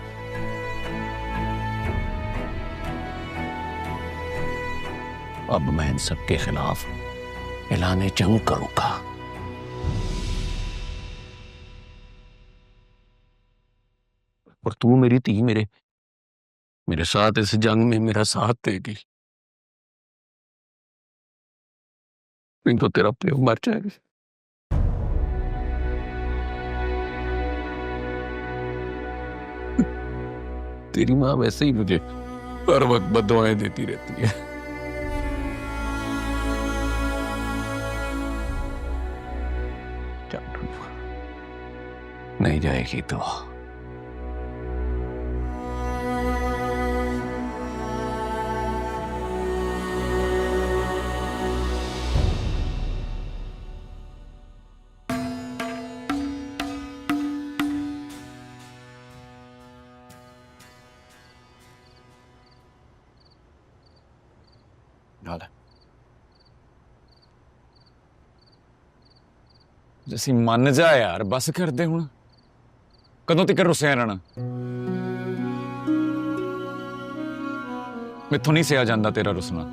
अब मैं इन सब के खिलाफ ऐलान जंग करूंगा। और तू मेरी थी, मेरे साथ इस जंग में मेरा साथ देगी, नहीं तो तेरा प्रेम मर जाएगा। तेरी माँ वैसे ही मुझे हर वक्त बद्दुआएं देती रहती है। नहीं जाएगी तो जसी मन जा यार, बस कर दे हुण। कदों तक रुसिया रहना? मैथों नहीं सहा जांदा तेरा रुसना।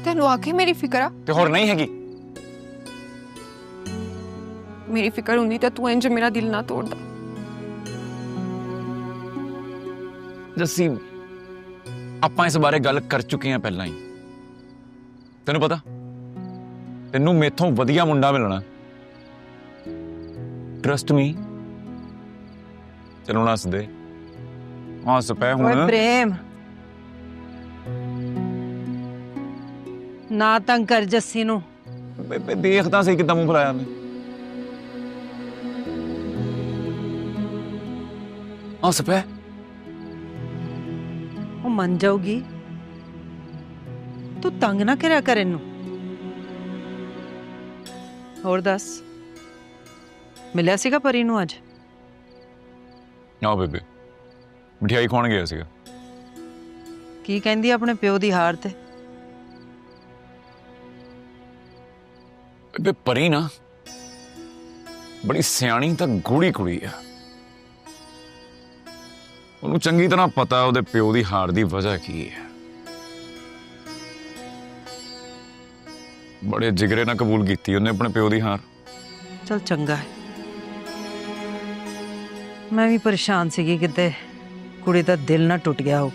तेनू आखे मेरी फिक्र आ ते होर नहीं हैगी? मेरी फिक्र हुंदी ते तू इंज मेरा दिल ना तोड़दा। जसी आपां इस बारे गल कर चुके हैं पहला ही। तेनू पता तेनू मेथों वधिया मुंडा मिलना। Trust me. चलो हस दे, हस पै ओए हुण। प्रेम, ना तंग कर जस्सी नू। देखदा सही किदां मुंह फलाया मैं। हस पै। वो मन जाऊगी। तू तंग ना करया कर इनू। और दस, मिलिया सीगा परी नू अज? आओ बेबे, मिठाई खाण गया सीगा। की कहंदी अपने प्यो दी हार ते? बेबे परी ना बड़ी सियाणी तां गूढ़ी कुड़ी आ। ਉਹਨੂੰ ਚੰਗੀ ਤਰ੍ਹਾਂ ਪਤਾ ਉਹਦੇ ਪਿਓ ਦੀ ਹਾਰ ਦੀ ਵਜ੍ਹਾ ਕੀ ਹੈ। ਬੜੇ ਜਿਗਰੇ ਨਾਲ ਕਬੂਲ ਕੀਤੀ ਉਹਨੇ ਆਪਣੇ ਪਿਓ ਦੀ ਹਾਰ। चल चंगा है। मैं भी परेशान सी कि कुड़ी दा दिल ना टुट गया हो।